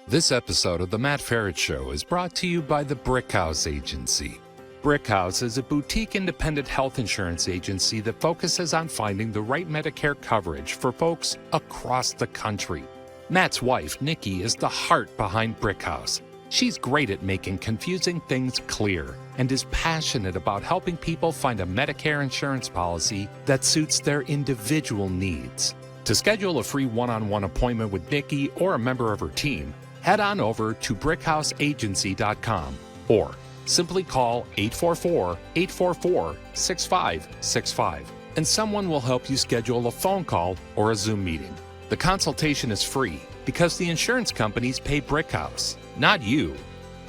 This episode of The Matt Ferret Show is brought to you by the Brickhouse Agency. Brickhouse is a boutique independent health insurance agency that focuses on finding the right Medicare coverage for folks across the country. Matt's wife, Nikki, is the heart behind Brickhouse. She's great at making confusing things clear and is passionate about helping people find a Medicare insurance policy that suits their individual needs. To schedule a free one-on-one appointment with Nikki or a member of her team, head on over to brickhouseagency.com or simply call 844-844-6565 and someone will help you schedule a phone call or a Zoom meeting. The consultation is free because the insurance companies pay Brickhouse, not you.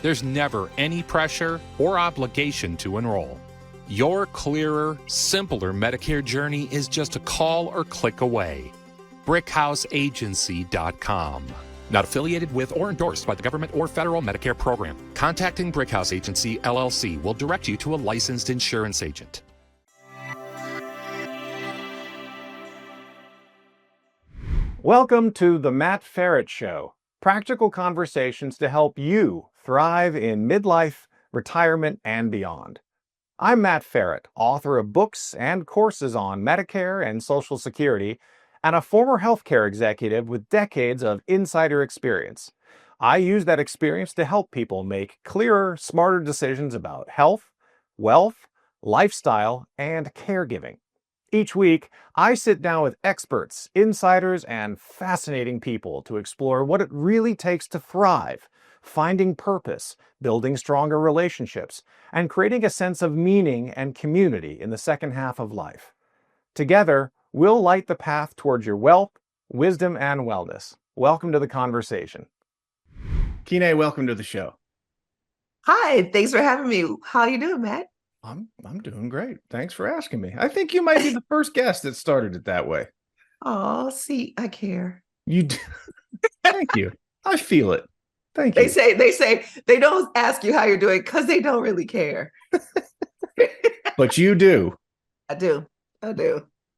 There's never any pressure or obligation to enroll. Your clearer, simpler Medicare journey is just a call or click away. brickhouseagency.com. Not affiliated with or endorsed by the government or federal Medicare program. Contacting Brickhouse Agency, LLC will direct you to a licensed insurance agent. Welcome to the Matt Ferret Show. Practical conversations to help you thrive in midlife, retirement, and beyond. I'm Matt Ferret, author of books and courses on Medicare and Social Security, and a former healthcare executive with decades of insider experience. I use that experience to help people make clearer, smarter decisions about health, wealth, lifestyle, and caregiving. Each week, I sit down with experts, insiders, and fascinating people to explore what it really takes to thrive, finding purpose, building stronger relationships, and creating a sense of meaning and community in the second half of life. Together, we'll light the path towards your wealth, wisdom, and wellness. Welcome to the conversation. Kine, welcome to the show. Hi, thanks for having me. How you doing, Matt? I'm doing great. Thanks for asking me. I think you might be the first guest that started it that way. Oh, see, I care. You do. Thank you. I feel it. Thank you. They say they don't ask you how you're doing because they don't really care. But you do. I do.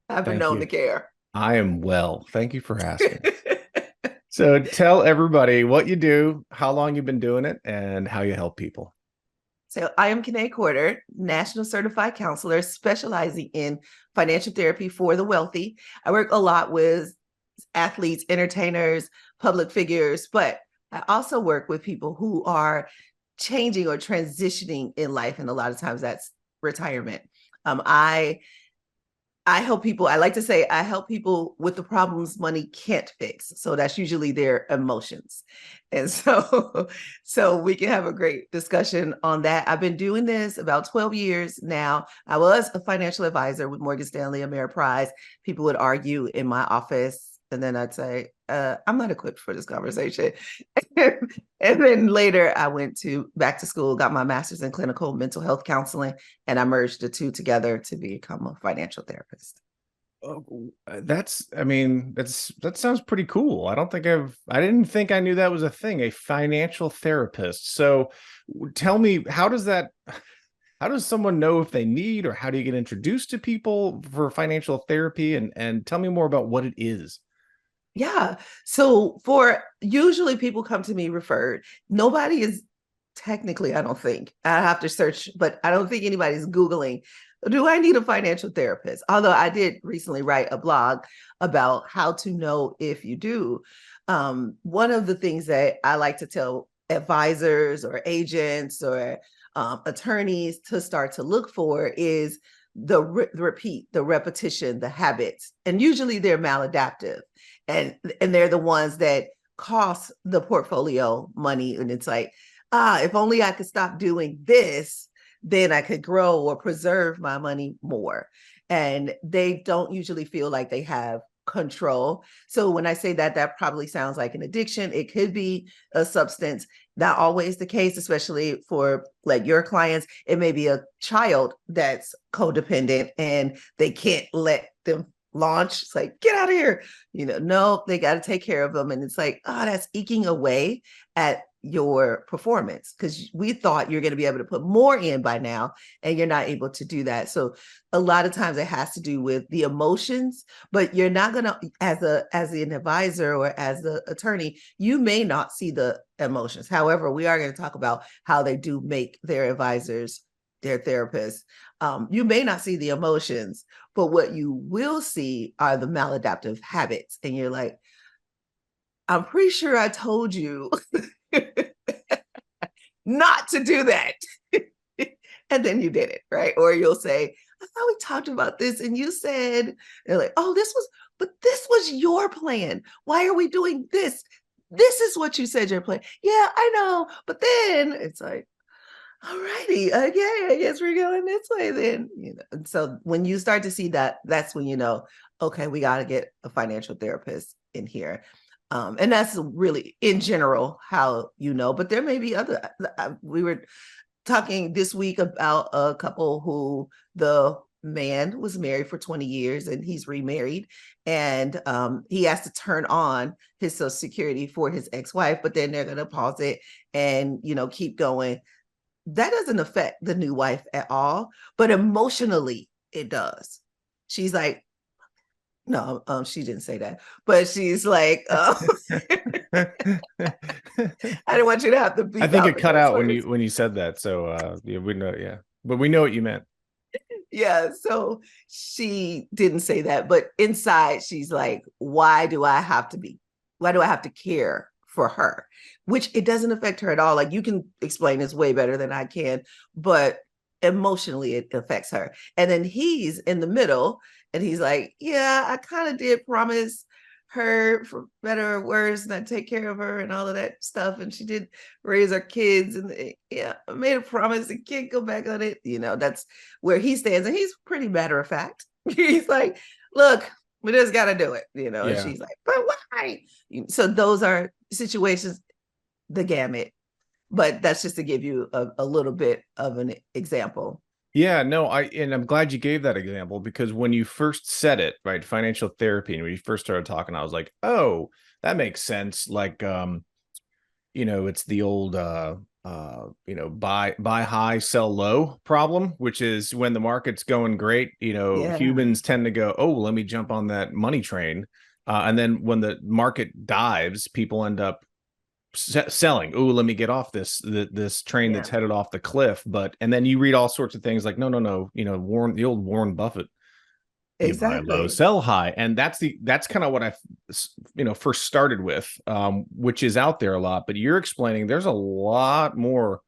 I've been Thank known you. to care. I am well. Thank you for asking. So tell everybody what you do, how long you've been doing it, and how you help people. So I am Kine Corder, National Certified Counselor specializing in financial therapy for the wealthy. I work a lot with athletes, entertainers, public figures, but I also work with people who are changing or transitioning in life. And a lot of times that's retirement. I help people. I like to say I help people with the problems money can't fix. So that's usually their emotions. And so we can have a great discussion on that. I've been doing this about 12 years now. I was a financial advisor with Morgan Stanley Ameriprise. People would argue in my office. And then I'd say, I'm not equipped for this conversation. And then later I went back to school, got my master's in clinical mental health counseling, and I merged the two together to become a financial therapist. That sounds pretty cool. I didn't think I knew that was a thing, a financial therapist. So tell me, how does someone know if they need, or how do you get introduced to people for financial therapy? And tell me more about what it is. Yeah. So usually people come to me referred. Nobody is technically, I don't think, I have to search, but I don't think anybody's Googling, do I need a financial therapist? Although I did recently write a blog about how to know if you do. One of the things that I like to tell advisors or agents or attorneys to start to look for is the repeat, the repetition, the habits. And usually they're maladaptive. And they're the ones that cost the portfolio money. And it's like, if only I could stop doing this, then I could grow or preserve my money more. And they don't usually feel like they have control. So when I say that, that probably sounds like an addiction. It could be a substance. Not always the case, especially for like your clients. It may be a child that's codependent and they can't let them launch. It's like, get out of here. No, they got to take care of them. And it's like, that's eking away at your performance, because we thought you're going to be able to put more in by now, and you're not able to do that. So a lot of times it has to do with the emotions, but you're not going to, as an advisor or as the attorney, you may not see the emotions. However, we are going to talk about how they do make their advisors, their therapists. You may not see the emotions, but what you will see are the maladaptive habits. And you're like, I'm pretty sure I told you not to do that. And then you did it, right? Or you'll say, I thought we talked about this and you said, they're like, oh, this was your plan. Why are we doing this? This is what you said your plan. Yeah, I know. But then it's like, all righty, okay, I guess we're going this way then. And so when you start to see that, that's when you know, okay, we got to get a financial therapist in here. And that's really in general how you know, but there may be other. We were talking this week about a couple who the man was married for 20 years and he's remarried, and he has to turn on his Social Security for his ex-wife, but then they're going to pause it and keep going. That doesn't affect the new wife at all, but emotionally it does. She's like, no, she didn't say that, but she's like, I didn't want you to have to beat. I think it cut out when you said that. So yeah, we know, yeah, but we know what you meant. Yeah, so she didn't say that, but inside she's like, why do I have to care for her? Which it doesn't affect her at all. Like, you can explain this way better than I can, but emotionally it affects her. And then he's in the middle and he's like, yeah, I kind of did promise her, for better or worse, and I take care of her and all of that stuff. And she did raise our kids, and I made a promise and can't go back on it. That's where he stands. And he's pretty matter of fact. He's like, look, we just got to do it, Yeah. And she's like, but why? So those are situations, the gamut. But that's just to give you a little bit of an example. Yeah, no, and I'm glad you gave that example, because when you first said it, right, financial therapy, and when you first started talking, I was like, oh, that makes sense. Like, it's the old, buy high, sell low problem, which is when the market's going great, humans tend to go, oh, let me jump on that money train. And then when the market dives, people end up selling. Oh, let me get off this train that's headed off the cliff. And then you read all sorts of things like, no, the old Warren Buffett, exactly, buy low, sell high. And that's kind of what I first started with, which is out there a lot. But you're explaining there's a lot more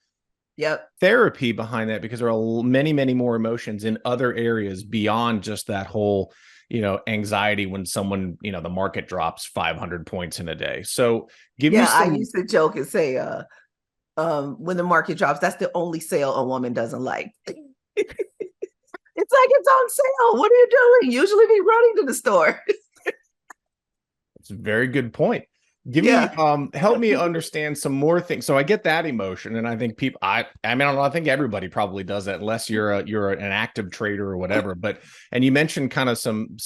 therapy behind that, because there are many, many more emotions in other areas beyond just that whole anxiety when someone, the market drops 500 points in a day. So I used to joke and say, when the market drops, that's the only sale a woman doesn't like. It's like, it's on sale. What are you doing? Usually be running to the store. It's a very good point. Help me understand some more things. So I get that emotion, and I think people, I don't know, I think everybody probably does that, unless you're an active trader or whatever. And you mentioned kind of some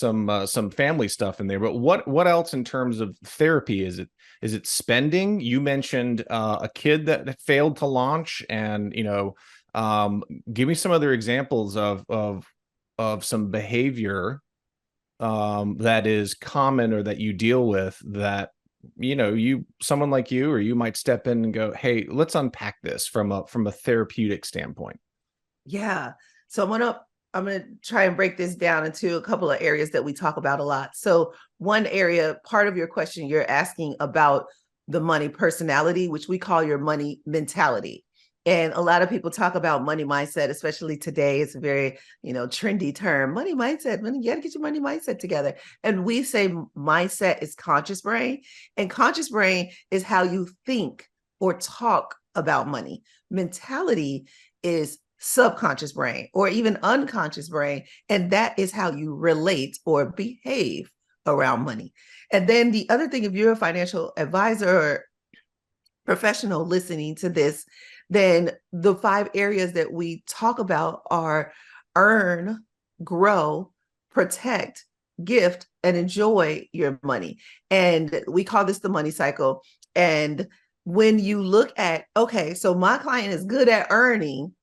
family stuff in there, but what else in terms of therapy? Is it spending? You mentioned a kid that failed to launch, and give me some other examples of some behavior that is common, or that you deal with, that someone like you, or you might step in and go, hey, let's unpack this from a therapeutic standpoint. Yeah. So I'm gonna try and break this down into a couple of areas that we talk about a lot. So one area, part of your question, you're asking about the money personality, which we call your money mentality. And a lot of people talk about money mindset, especially today. It's a very, trendy term, money mindset. You got to get your money mindset together. And we say mindset is conscious brain, and conscious brain is how you think or talk about money. Mentality is subconscious brain, or even unconscious brain. And that is how you relate or behave around money. And then the other thing, if you're a financial advisor or professional listening to this, then the 5 areas that we talk about are earn, grow, protect, gift, and enjoy your money. And we call this the money cycle. And when you look at, okay, so my client is good at earning,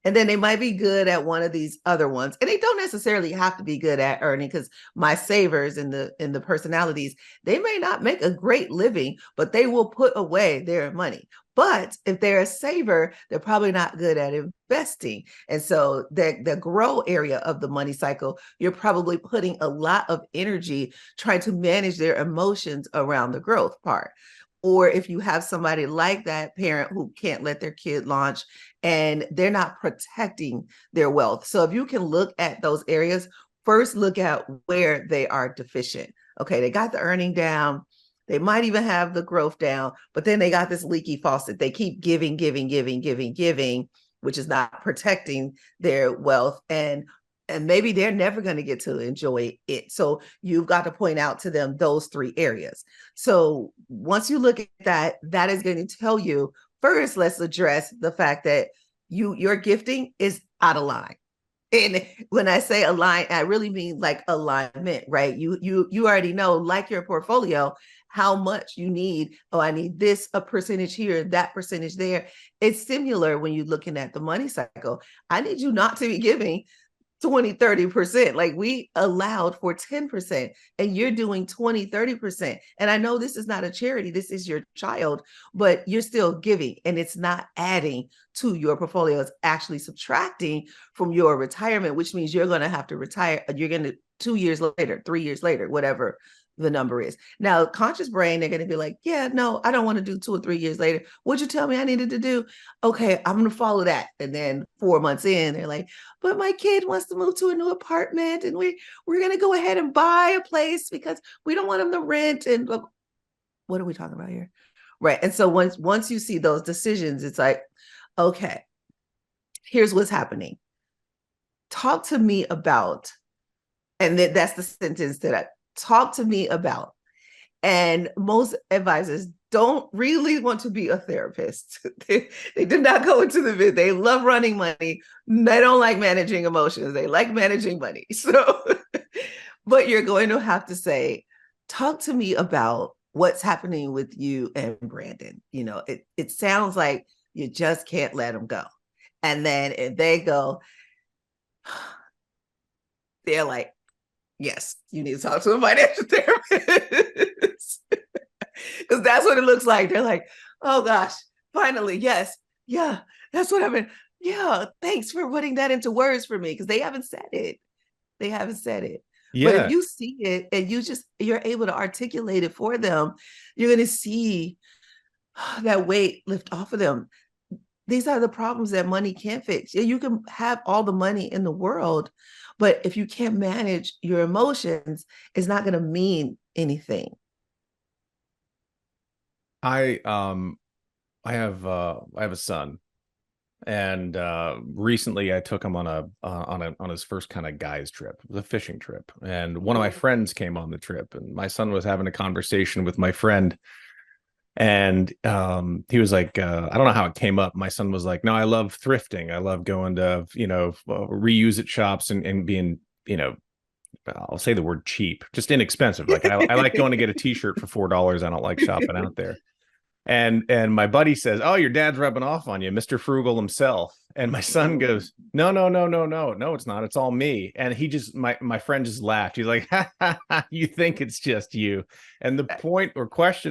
and then they might be good at one of these other ones. And they don't necessarily have to be good at earning, because my savers and the personalities, they may not make a great living, but they will put away their money. But if they're a saver, they're probably not good at investing. And so the grow area of the money cycle, you're probably putting a lot of energy trying to manage their emotions around the growth part. Or if you have somebody like that parent who can't let their kid launch and they're not protecting their wealth. So if you can look at those areas, first look at where they are deficient. Okay, they got the earning down. They might even have the growth down, but then they got this leaky faucet. They keep giving, which is not protecting their wealth. And maybe they're never going to get to enjoy it. So you've got to point out to them those three areas. So once you look at that, that is going to tell you, first, let's address the fact that your gifting is out of line. And when I say align, I really mean like alignment, right? You already know, like your portfolio, how much you need. Oh, I need this, a percentage here, that percentage there. It's similar when you're looking at the money cycle. I need you not to be giving 20-30%. Like, we allowed for 10% and you're doing 20-30%. And I know this is not a charity, this is your child, but you're still giving, and it's not adding to your portfolio. It's actually subtracting from your retirement, which means you're going to have to retire. You're going to 2 years later, 3 years later, whatever the number is. Now, conscious brain, they're going to be like, yeah, no, I don't want to do 2 or 3 years later. What'd you tell me I needed to do? Okay, I'm going to follow that. And then 4 months in, they're like, but my kid wants to move to a new apartment, and we're going to go ahead and buy a place because we don't want them to rent. And what are we talking about here? Right. And so once you see those decisions, it's like, okay, here's what's happening. Talk to me about, and that's the sentence that I talk to me about. And most advisors don't really want to be a therapist. They do not go into the bid. They love running money. They don't like managing emotions. They like managing money. So, but you're going to have to say, talk to me about what's happening with you and Brandon. You know, it sounds like you just can't let them go. And then if they go, they're like, yes, you need to talk to a financial therapist. Because that's what it looks like. They're like, oh gosh, finally, yes, yeah, that's what I've been. Yeah, thanks for putting that into words for me, because they haven't said it. They haven't said it. But if you see it and you're able to articulate it for them, you're going to see that weight lift off of them. These are the problems that money can't fix. You can have all the money in the world, but if you can't manage your emotions, it's not going to mean anything. I have a son, and recently I took him on his first kind of guys trip. It was a fishing trip, and one of my friends came on the trip, and my son was having a conversation with my friend, and he was like, I don't know how it came up. My son was like, no, I love thrifting. I love going to reuse it shops and being, I'll say the word cheap, just inexpensive. Like I like going to get a t-shirt for $4. I don't like shopping out there. And my buddy says, oh, your dad's rubbing off on you, Mr. Frugal himself. And my son goes, no, it's not. It's all me. And he just, my friend just laughed. He's like, ha, ha, ha, you think it's just you. And the point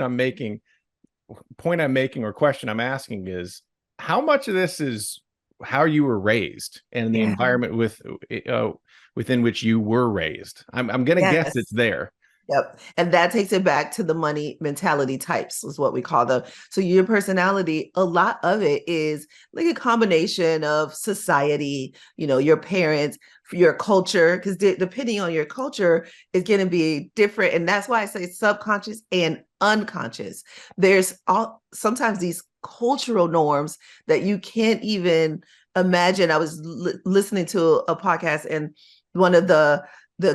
I'm making or question I'm asking is, how much of this is how you were raised and the environment within which you were raised? I'm going to guess it's there. Yep. And that takes it back to the money mentality types, is what we call them. So your personality, a lot of it is like a combination of society, your parents, your culture, because depending on your culture, it's going to be different. And that's why I say subconscious and unconscious. There's sometimes these cultural norms that you can't even imagine. I was listening to a podcast, and one of the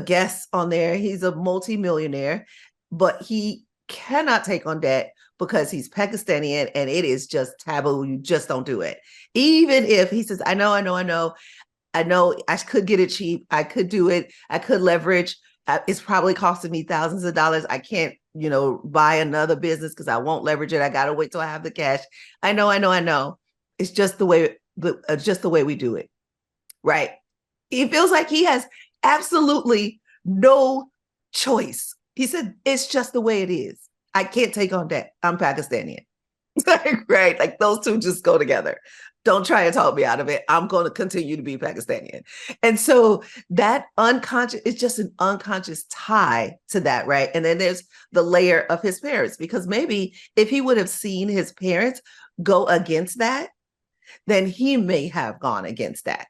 guests on there, he's a multimillionaire, but he cannot take on debt because he's Pakistani, and it is just taboo. You just don't do it. Even if he says, I know I could get it cheap. I could do it. I could leverage. It's probably costing me thousands of dollars. I can't buy another business because I won't leverage it. I got to wait till I have the cash. I know. It's just the way we do it. Right. He feels like he has absolutely no choice. He said, it's just the way it is. I can't take on debt. I'm Pakistani. Right. Like those two just go together. Don't try to talk me out of it. I'm going to continue to be Pakistani. And so that unconscious, it's just an unconscious tie to that. Right. And then there's the layer of his parents, because maybe if he would have seen his parents go against that, then he may have gone against that.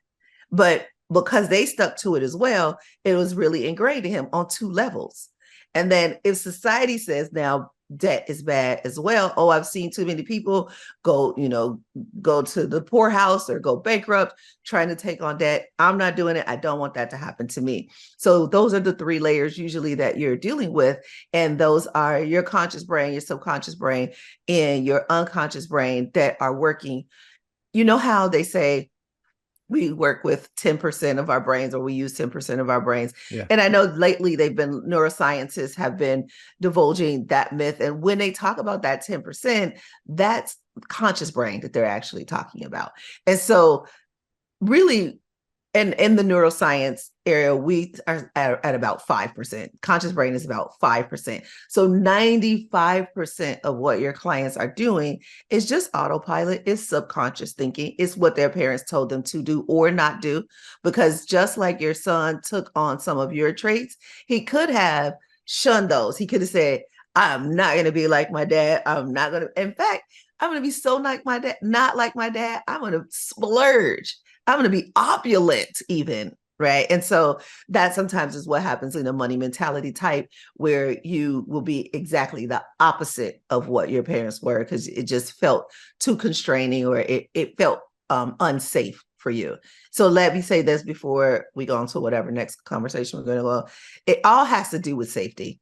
But because they stuck to it as well, it was really ingrained in him on two levels. And then if society says now debt is bad as well, oh, I've seen too many people go to the poorhouse or go bankrupt trying to take on debt. I'm not doing it. I don't want that to happen to me. So those are the three layers usually that you're dealing with. And those are your conscious brain, your subconscious brain, and your unconscious brain that are working. You know how they say we work with 10% of our brains, or we use 10% of our brains. Yeah. And I know lately neuroscientists have been divulging that myth. And when they talk about that 10%, that's conscious brain that they're actually talking about. And so really, and in the neuroscience area, we are at about 5%. Conscious brain is about 5%. So 95% of what your clients are doing is just autopilot, is subconscious thinking. It's what their parents told them to do or not do. Because just like your son took on some of your traits, he could have shunned those. He could have said, I'm not going to be like my dad. I'm not going to, in fact, I'm going to be so like my dad, not like my dad. I'm going to splurge. I'm going to be opulent even, right? And so that sometimes is what happens in a money mentality type, where you will be exactly the opposite of what your parents were, because it just felt too constraining, or it felt unsafe for you. So let me say this before we go on to whatever next conversation we're going to go. It all has to do with safety.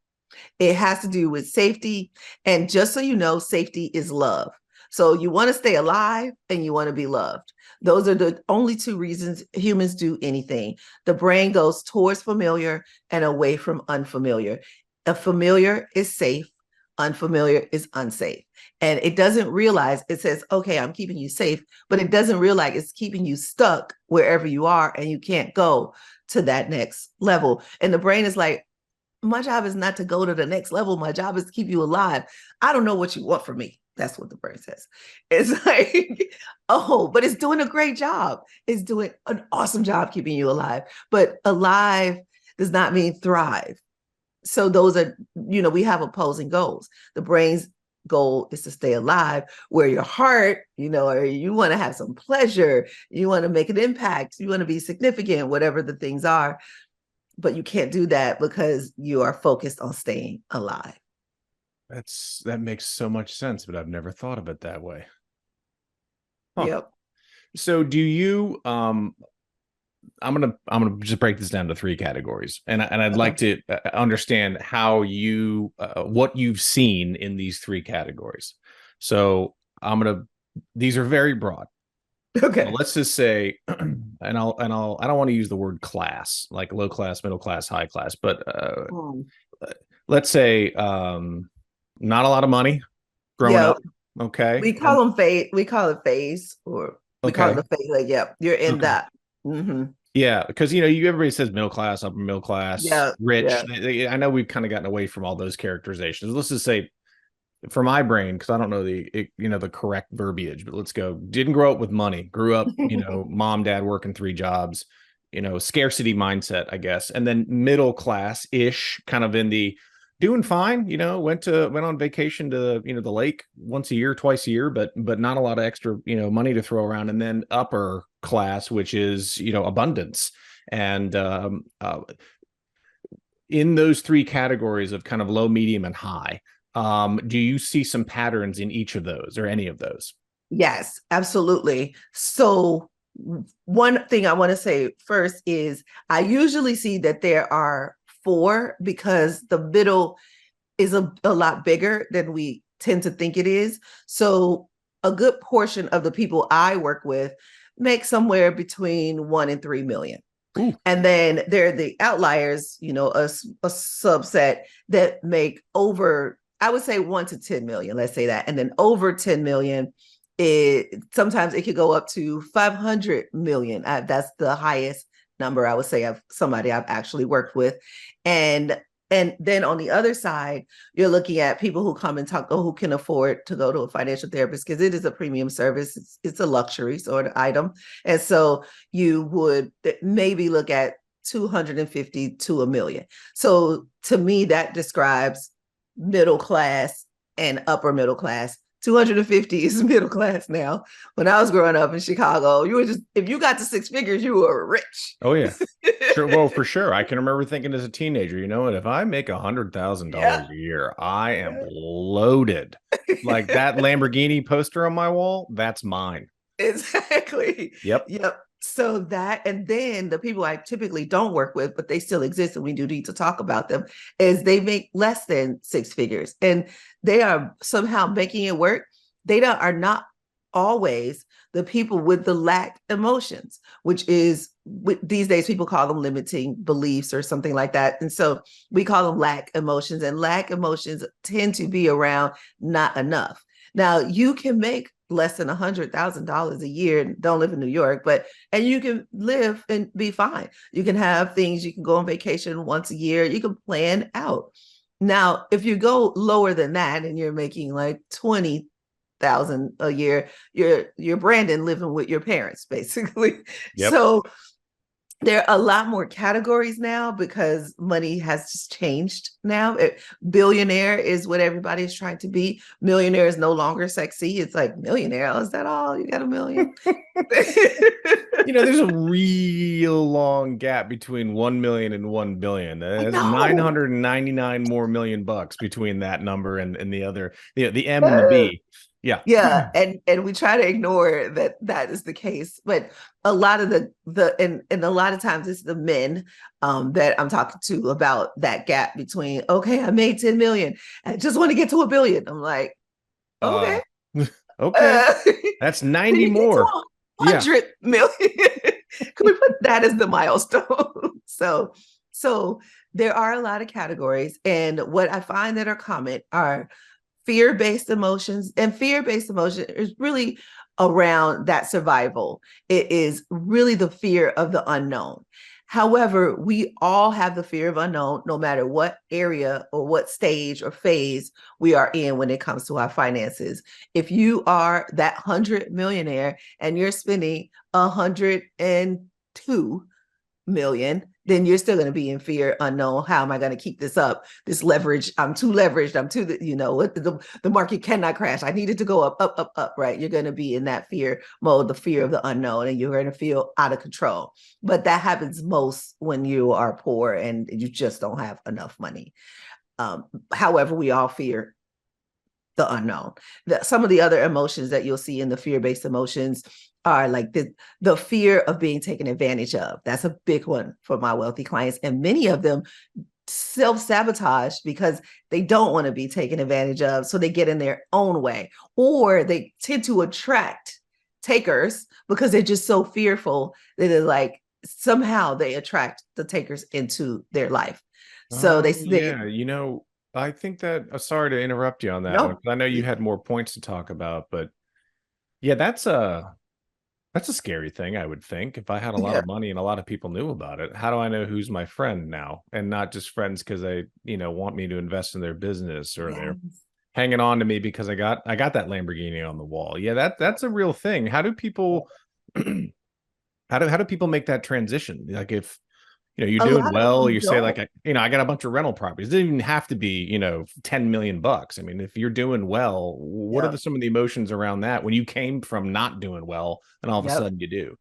It has to do with safety. And just so you know, safety is love. So you want to stay alive and you want to be loved. Those are the only two reasons humans do anything. The brain goes towards familiar and away from unfamiliar. A familiar is safe. Unfamiliar is unsafe. And it doesn't realize, it says, okay, I'm keeping you safe, but it doesn't realize it's keeping you stuck wherever you are and you can't go to that next level. And the brain is like, my job is not to go to the next level. My job is to keep you alive. I don't know what you want from me. That's what the brain says. It's like, oh, but it's doing a great job. It's doing an awesome job keeping you alive. But alive does not mean thrive. So those are, we have opposing goals. The brain's goal is to stay alive, where your heart, or you want to have some pleasure, you want to make an impact, you want to be significant, whatever the things are. But you can't do that because you are focused on staying alive. That makes so much sense, but I've never thought of it that way. Huh. Yep. So do you I'm gonna just break this down to three categories, and I'd like to understand how you what you've seen in these three categories. So these are very broad. Okay. So let's just say, and I don't want to use the word class, like low class, middle class, high class, but let's say not a lot of money growing up. Okay. We call them phase. We call it phase, or we call it the phase. Like, you're in that. Mm-hmm. Yeah, because everybody says middle class, upper middle class, rich. I know we've kind of gotten away from all those characterizations. Let's just say, for my brain, because I don't know the correct verbiage, but let's go. Didn't grow up with money. Grew up, mom, dad working 3 jobs. Scarcity mindset, I guess, and then middle class ish, kind of in the doing fine. Went on vacation to the lake once a year, twice a year, but not a lot of extra money to throw around. And then upper class, which is abundance. And in those 3 categories of kind of low, medium, and high, do you see some patterns in each of those, or any of those? Yes, absolutely. So one thing I want to say first is I usually see that there are 4, because the middle is a lot bigger than we tend to think it is. So a good portion of the people I work with make somewhere between 1 and 3 million. Ooh. And then there are the outliers, a subset that make over, I would say 1 to 10 million, let's say that. And then over 10 million, sometimes it could go up to 500 million. That's the highest number I would say of somebody I've actually worked with. And then on the other side, you're looking at people who come and talk, who can afford to go to a financial therapist because it is a premium service. It's a luxury sort of item. And so you would maybe look at 250 to $1 million. So to me, that describes middle class and upper middle class. 250 is middle class now. When I was growing up in Chicago, you were just, if you got to 6 figures, you were rich. Oh yeah. Sure. Well, for sure. I can remember thinking as a teenager, you know what, if I make $100,000 a year, I am loaded. Like that Lamborghini poster on my wall, that's mine. Exactly. Yep. So that, and then the people I typically don't work with, but they still exist and we do need to talk about them, is they make less than 6 figures and they are somehow making it work. They are not always the people with the lack emotions, which is these days people call them limiting beliefs or something like that. And so we call them lack emotions, and lack emotions tend to be around not enough. Now you can make less than $100,000 a year and don't live in New York, and you can live and be fine. You can have things, you can go on vacation once a year, you can plan out. Now, if you go lower than that and you're making like 20,000 a year, you're Brandon living with your parents, basically. Yep. So there are a lot more categories now because money has just changed now. Billionaire is what everybody is trying to be. Millionaire is no longer sexy. It's like millionaire. Oh, is that all? You got $1 million? There's a real long gap between 1 million and 1 billion. There's 999 more million bucks between that number and the other, the M and the B. Yeah. Yeah. And we try to ignore that is the case. But a lot of and a lot of times it's the men that I'm talking to about that gap between, okay, I made 10 million. I just want to get to $1 billion. I'm like, okay. Okay. That's 90 more. 100 million. Can we put that as the milestone? So there are a lot of categories. And what I find that are common are fear-based emotions, and fear-based emotion is really around that survival. It is really the fear of the unknown. However, we all have the fear of unknown, no matter what area or what stage or phase we are in when it comes to our finances. If you are that 100 millionaire and you're spending 102 million, then you're still going to be in fear, unknown. How am I going to keep this up? This leverage, I'm too leveraged. I'm too, the market cannot crash. I need it to go up, right? You're going to be in that fear mode, the fear of the unknown, and you're going to feel out of control. But that happens most when you are poor and you just don't have enough money. However, we all fear the unknown. Some of the other emotions that you'll see in the fear-based emotions are like the fear of being taken advantage of. That's a big one for my wealthy clients. And many of them self-sabotage because they don't want to be taken advantage of. So they get in their own way, or they tend to attract takers because they're just so fearful that they're like, somehow they attract the takers into their life. So I think that, sorry to interrupt you on that one, because I know you had more points to talk about, but yeah, that's a scary thing, I would think. If I had a lot of money and a lot of people knew about it, how do I know who's my friend now? And not just friends because they, want me to invest in their business, or they're hanging on to me because I got that Lamborghini on the wall. Yeah, that's a real thing. How do people how do people make that transition? Like if you're doing well, you say like, I got a bunch of rental properties. It doesn't even have to be, 10 million bucks. I mean, if you're doing well, what are some of the emotions around that when you came from not doing well and all of a sudden you do?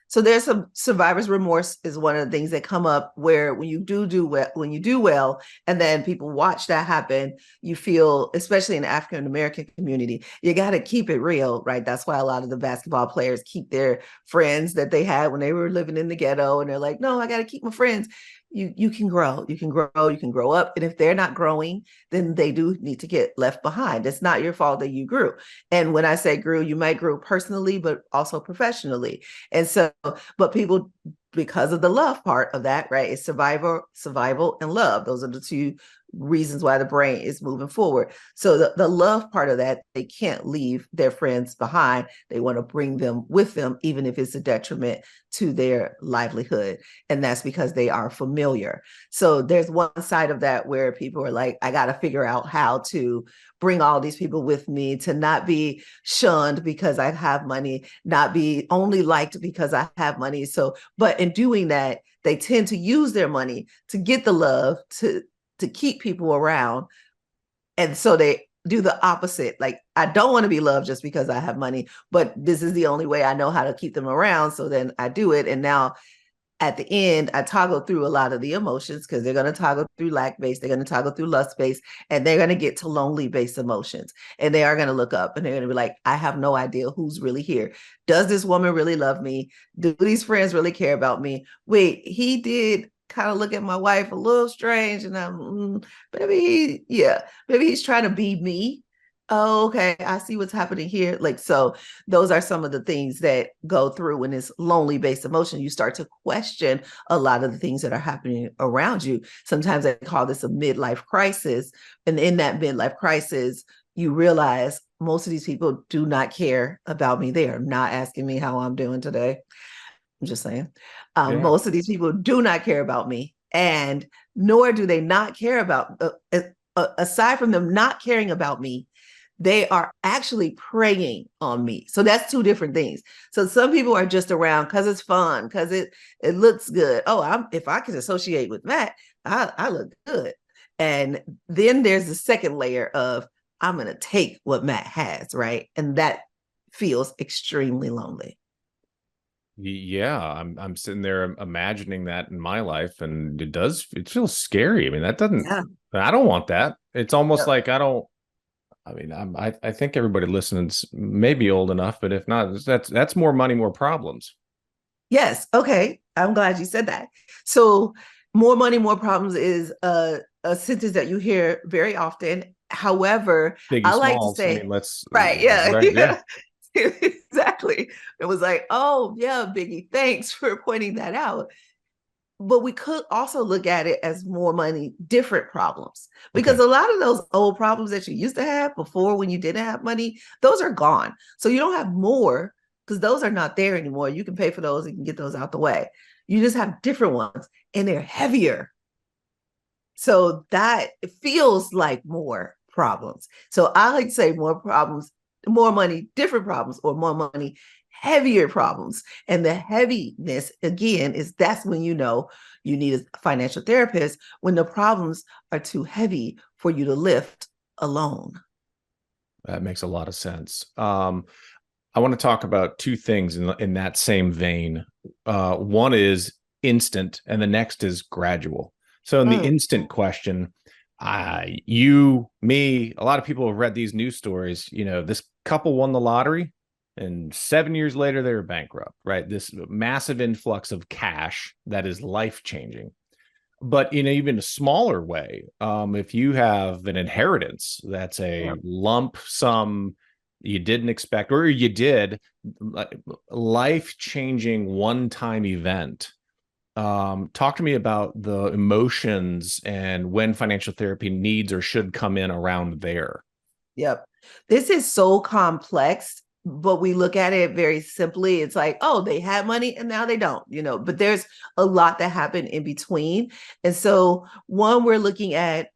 So there's some survivor's remorse is one of the things that come up where when you do well, and then people watch that happen, you feel, especially in the African-American community, you got to keep it real, right? That's why a lot of the basketball players keep their friends that they had when they were living in the ghetto. And they're like, no, I got to keep my friends. you can grow, you can grow up. And if they're not growing, then they do need to get left behind. It's not your fault that you grew. And when I say grew, you might grow personally, but also professionally. And so, but people, because of the love part of that, right? It's survival and love. Those are the two reasons why the brain is moving forward. So the love part of that, they can't leave their friends behind. They want to bring them with them, even if it's a detriment to their livelihood. And that's because they are familiar. So there's one side of that where people are like, I got to figure out how to bring all these people with me, to not be shunned because I have money, not be only liked because I have money. So, but in doing that, they tend to use their money to get the love, to keep people around. And so they do the opposite. Like, I don't want to be loved just because I have money, but this is the only way I know how to keep them around. So then I do it. And now at the end, I toggle through a lot of the emotions, because they're going to toggle through lack based, they're going to toggle through lust based, and they're going to get to lonely based emotions. And they are going to look up and they're going to be like, I have no idea who's really here. Does this woman really love me? Do these friends really care about me? Wait, he did kind of look at my wife a little strange, and maybe he's trying to be me. Oh, okay, I see what's happening here. Like, so those are some of the things that go through when it's lonely based emotion. You start to question a lot of the things that are happening around you. Sometimes I call this a midlife crisis. And in that midlife crisis, you realize most of these people do not care about me. They are not asking me how I'm doing today. I'm just saying. Most of these people do not care about me, and nor do they not care about, aside from them not caring about me, they are actually preying on me. So that's two different things. So some people are just around because it's fun, because it looks good. Oh, if I can associate with Matt, I look good. And then there's the second layer of, I'm going to take what Matt has, right? And that feels extremely lonely. Yeah, I'm sitting there imagining that in my life, and it feels scary. I mean, I don't want that. It's almost like I think everybody listening's maybe old enough, but if not, that's more money, more problems. Yes. Okay. I'm glad you said that. So more money, more problems is a sentence that you hear very often. However, Biggie I like to Smalls. I say, mean, let's right. Yeah. right. Yeah. Exactly. It was like, oh, yeah, Biggie, thanks for pointing that out. But we could also look at it as more money, different problems, because Okay. a lot of those old problems that you used to have before when you didn't have money, those are gone. So you don't have more, because those are not there anymore. You can pay for those, you can get those out the way. You just have different ones, and they're heavier. So that feels like more problems. So I like to say more problems, more money, different problems, or more money, heavier problems. And the heaviness, again, is that's when you know you need a financial therapist, when the problems are too heavy for you to lift alone. That makes a lot of sense. I want to talk about two things in that same vein. One is instant, and the next is gradual. So, in the instant question, you, me, a lot of people have read these news stories. You know, this couple won the lottery, and 7 years later, they were bankrupt, right? This massive influx of cash that is life changing. But in even a smaller way, if you have an inheritance that's a lump sum you didn't expect, or you did, life-changing one-time event. Talk to me about the emotions and when financial therapy needs or should come in around there. Yep. This is so complex, but we look at it very simply. It's like, oh, they had money and now they don't, but there's a lot that happened in between. And so, one, we're looking at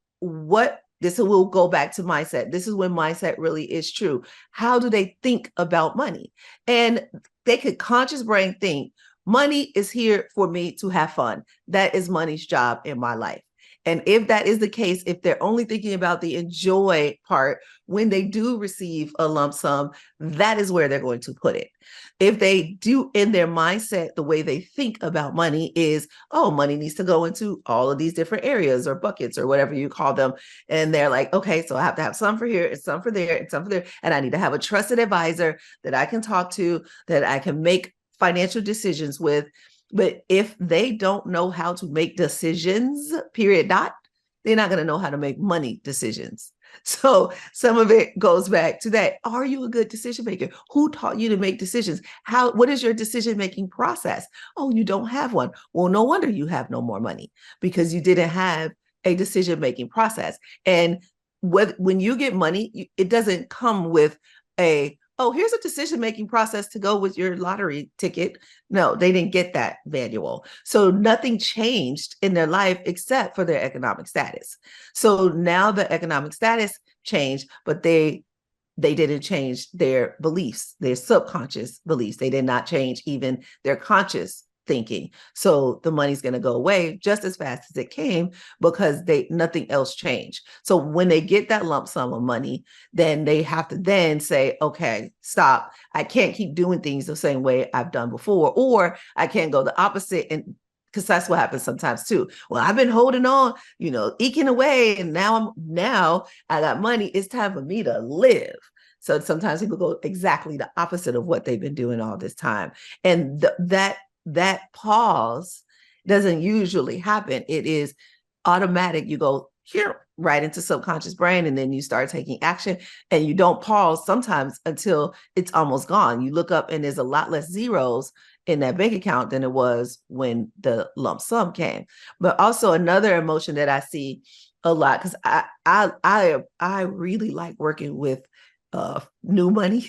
this will go back to mindset. This is when mindset really is true. How do they think about money? And they could conscious brain think, money is here for me to have fun. That is money's job in my life. And if that is the case, if they're only thinking about the enjoy part when they do receive a lump sum, that is where they're going to put it. If they do, in their mindset, the way they think about money is, oh, money needs to go into all of these different areas or buckets or whatever you call them. And they're like, okay, so I have to have some for here and some for there and some for there. And I need to have a trusted advisor that I can talk to, that I can make financial decisions with. But if they don't know how to make decisions, period, dot, they're not going to know how to make money decisions. So some of it goes back to that. Are you a good decision maker? Who taught you to make decisions? What is your decision making process? Oh, you don't have one. Well, no wonder you have no more money, because you didn't have a decision making process. And when you get money, it doesn't come with oh, here's a decision making process to go with your lottery ticket. No, they didn't get that manual. So nothing changed in their life except for their economic status. So now the economic status changed, but they didn't change their beliefs, their subconscious beliefs. They did not change even their conscious thinking. So the money's going to go away just as fast as it came, because nothing else changed. So when they get that lump sum of money, then they have to then say, okay, stop. I can't keep doing things the same way I've done before, or I can't go the opposite. And because that's what happens sometimes too. Well, I've been holding on, eking away, and now I got money. It's time for me to live. So sometimes people go exactly the opposite of what they've been doing all this time. And that pause doesn't usually happen. It is automatic. You go here right into subconscious brain, and then you start taking action, and you don't pause sometimes until it's almost gone. You look up and there's a lot less zeros in that bank account than it was when the lump sum came. But also another emotion that I see a lot, because I really like working with new money.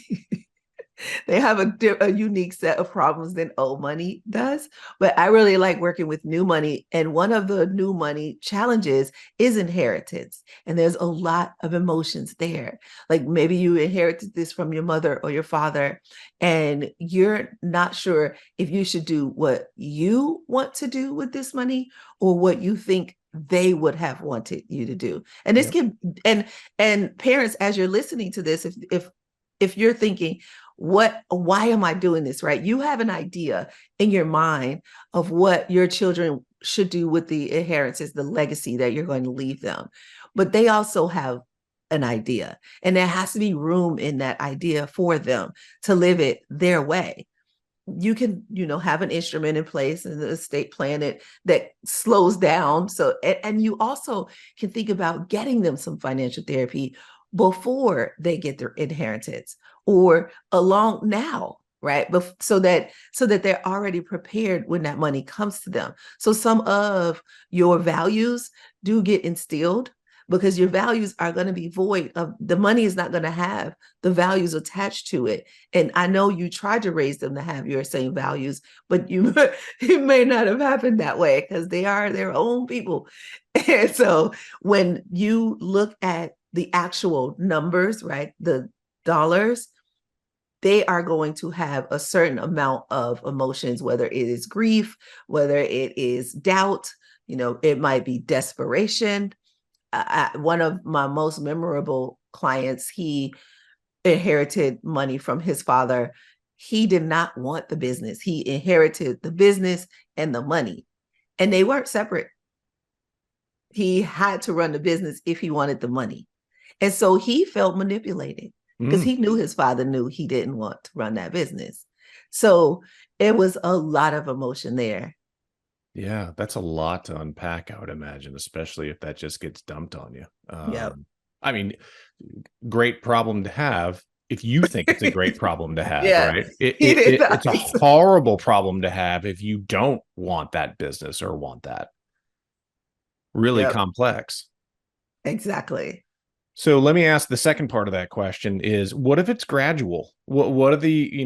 They have a unique set of problems than old money does. But I really like working with new money. And one of the new money challenges is inheritance. And there's a lot of emotions there. Like maybe you inherited this from your mother or your father, and you're not sure if you should do what you want to do with this money or what you think they would have wanted you to do. And this can, and parents, as you're listening to this, if you're thinking, why am I doing this? Right? You have an idea in your mind of what your children should do with the inheritance, the legacy that you're going to leave them. But they also have an idea, and there has to be room in that idea for them to live it their way. You can, have an instrument in place and the estate plan that slows down. So, and you also can think about getting them some financial therapy before they get their inheritance, or along now, right? But so that they're already prepared when that money comes to them. So some of your values do get instilled, because your values are going to be void of, the money is not going to have the values attached to it. And I know you tried to raise them to have your same values, but it may not have happened that way, because they are their own people. And so when you look at the actual numbers, right, the dollars, they are going to have a certain amount of emotions, whether it is grief, whether it is doubt, it might be desperation. One of my most memorable clients, he inherited money from his father. He did not want the business. He inherited the business and the money, and they weren't separate. He had to run the business if he wanted the money. And so he felt manipulated, because he knew his father knew he didn't want to run that business. So it was a lot of emotion there. Yeah, that's a lot to unpack, I would imagine, especially if that just gets dumped on you. Yep. I mean, great problem to have if you think it's a great problem to have, Yeah, right? It's a horrible problem to have if you don't want that business or want that. Really complex. Exactly. So let me ask the second part of that question is, what if it's gradual? What are the,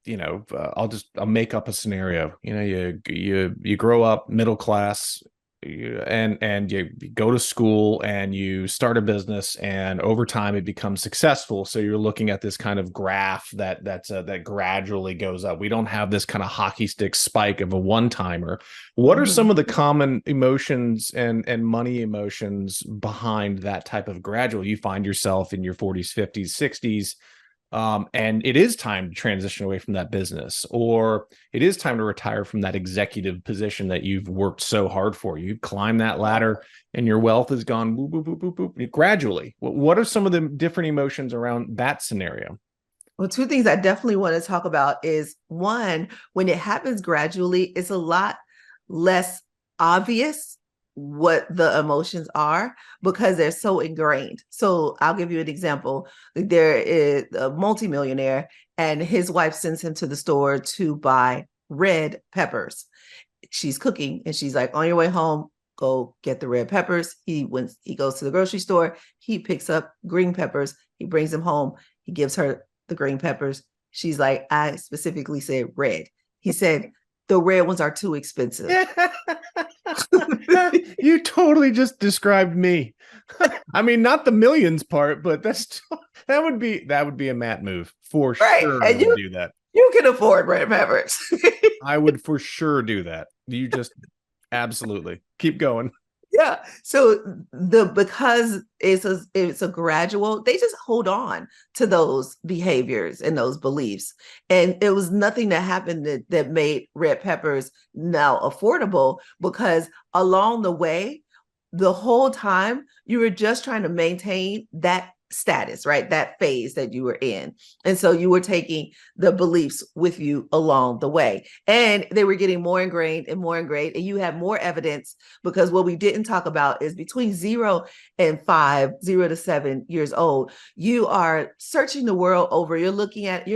I'll make up a scenario. You grow up middle class, and you go to school and you start a business, and over time it becomes successful. So you're looking at this kind of graph that gradually goes up. We don't have this kind of hockey stick spike of a one-timer. What are some of the common emotions and money emotions behind that type of gradual? You find yourself in your 40s, 50s, 60s, and it is time to transition away from that business, or it is time to retire from that executive position that you've worked so hard for. You've climbed that ladder and your wealth has gone boop, boop, boop, boop, boop, gradually. What are some of the different emotions around that scenario? Well, two things I definitely want to talk about is one, when it happens gradually, it's a lot less obvious what the emotions are because they're so ingrained. So I'll give you an example. There is a multimillionaire and his wife sends him to the store to buy red peppers. She's cooking and she's like, on your way home, go get the red peppers. He goes to the grocery store, he picks up green peppers, he brings them home, he gives her the green peppers. She's like, I specifically said red. He said, the red ones are too expensive. You totally just described me. I mean, not the millions part, but that would be a Matt move for Right. sure. And I would do that. You can afford red peppers. I would for sure do that. You just absolutely keep going. Yeah. So because it's a gradual, they just hold on to those behaviors and those beliefs. And it was nothing that happened that made red peppers now affordable, because along the way, the whole time you were just trying to maintain that status, right? That phase that you were in. And so you were taking the beliefs with you along the way. And they were getting more ingrained and more ingrained. And you have more evidence, because what we didn't talk about is between 0 and 5, 0 to 7 years old, you are searching the world over. You're looking at,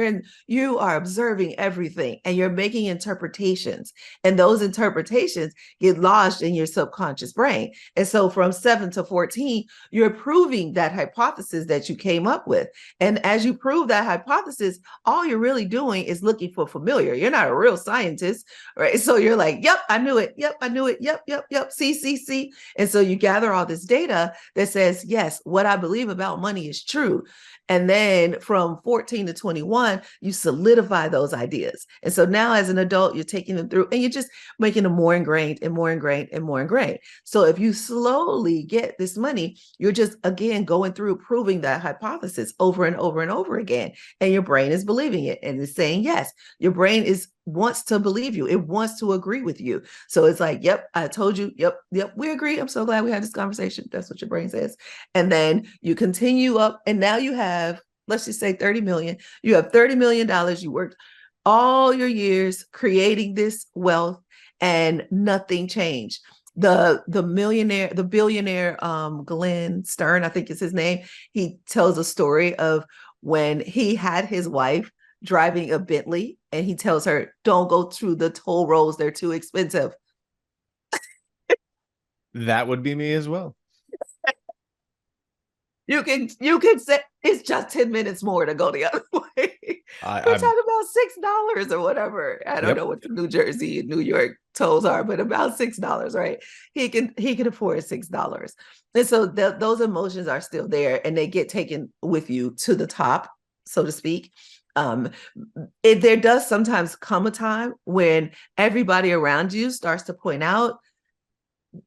you are observing everything and you're making interpretations. And those interpretations get lodged in your subconscious brain. And so from 7 to 14, you're proving that hypothesis that you came up with. And as you prove that hypothesis, all you're really doing is looking for familiar. You're not a real scientist, right? So you're like, yep, I knew it. Yep, I knew it. Yep. See. And so you gather all this data that says, yes, what I believe about money is true. And then from 14 to 21, you solidify those ideas. And so now as an adult, you're taking them through and you're just making them more ingrained and more ingrained and more ingrained. So if you slowly get this money, you're just, again, going through proving that hypothesis over and over and over again. And your brain is believing it and it's saying yes. Your brain wants to believe you. It wants to agree with you. So it's like, yep, I told you. Yep, we agree. I'm so glad we had this conversation. That's what your brain says. And then you continue up and now you have, let's just say 30 million. You have $30 million. You worked all your years creating this wealth and nothing changed. The billionaire, Glenn Stern, I think is his name. He tells a story of when he had his wife driving a Bentley and he tells her, don't go through the toll roads. They're too expensive. That would be me as well. You can say it's just 10 minutes more to go the other way. We're talking about $6 or whatever. I don't know what the New Jersey and New York tolls are, but about $6, right? He can afford $6. And so those emotions are still there and they get taken with you to the top, so to speak. There does sometimes come a time when everybody around you starts to point out,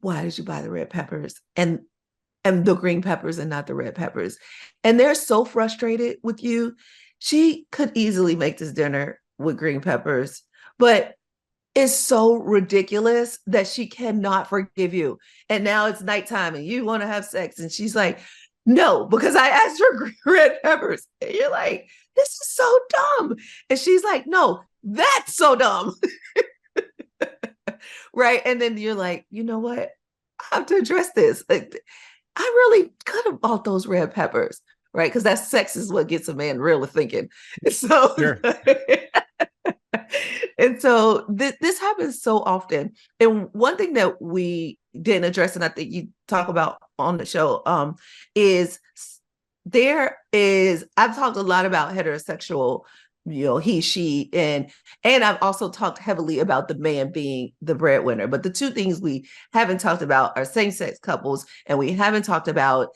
why did you buy the red peppers? And the green peppers and not the red peppers. And they're so frustrated with you. She could easily make this dinner with green peppers, but it's so ridiculous that she cannot forgive you. And now it's nighttime and you want to have sex. And she's like, no, because I asked for red peppers. And you're like, this is so dumb. And she's like, no, that's so dumb. Right. And then you're like, you know what? I have to address this. I really could have bought those red peppers, right? Because that sex is what gets a man really thinking. So, sure. And so this happens so often. And one thing that we didn't address, and I think you talk about on the show, is I've talked a lot about heterosexual, he, she, and I've also talked heavily about the man being the breadwinner. But the two things we haven't talked about are same-sex couples, and we haven't talked about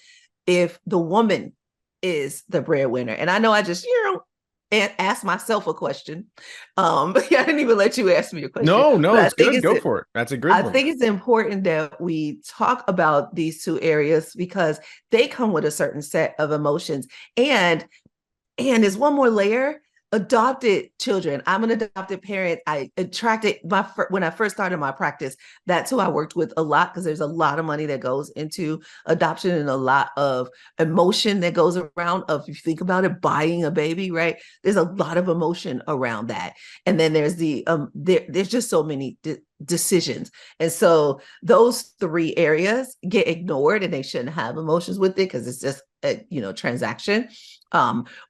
if the woman is the breadwinner. And I know I just, ask myself a question. But I didn't even let you ask me a question. No, it's good. Go for it. That's a good one. I think it's important that we talk about these two areas because they come with a certain set of emotions. And there's one more layer adopted children. I'm an adopted parent. I attracted when I first started my practice. That's who I worked with a lot, because there's a lot of money that goes into adoption and a lot of emotion that goes around. If you think about it, buying a baby, right? There's a lot of emotion around that, and then there's there's just so many decisions, and so those three areas get ignored, and they shouldn't have emotions with it because it's just a transaction.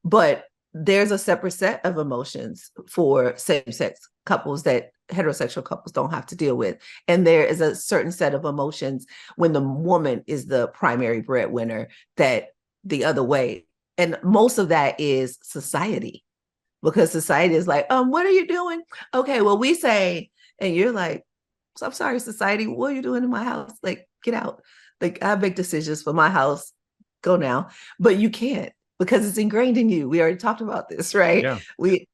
But there's a separate set of emotions for same-sex couples that heterosexual couples don't have to deal with. And there is a certain set of emotions when the woman is the primary breadwinner, that the other way. And most of that is society, because society is like, what are you doing? Okay, well, we say, and you're like, I'm sorry, society, what are you doing in my house? Like, get out. Like, I make decisions for my house. Go now. But you can't, because it's ingrained in you. We already talked about this, right? Yeah.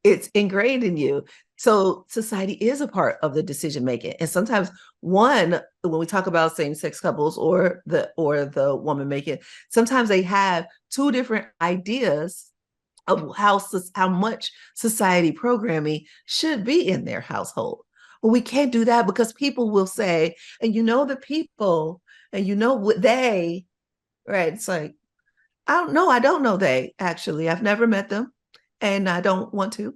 It's ingrained in you. So society is a part of the decision making. And sometimes when we talk about same-sex couples or the woman making, sometimes they have two different ideas of how much society programming should be in their household. Well, we can't do that, because people will say, and the people, and what they, right? It's like, I don't know they, actually. I've never met them, and I don't want to.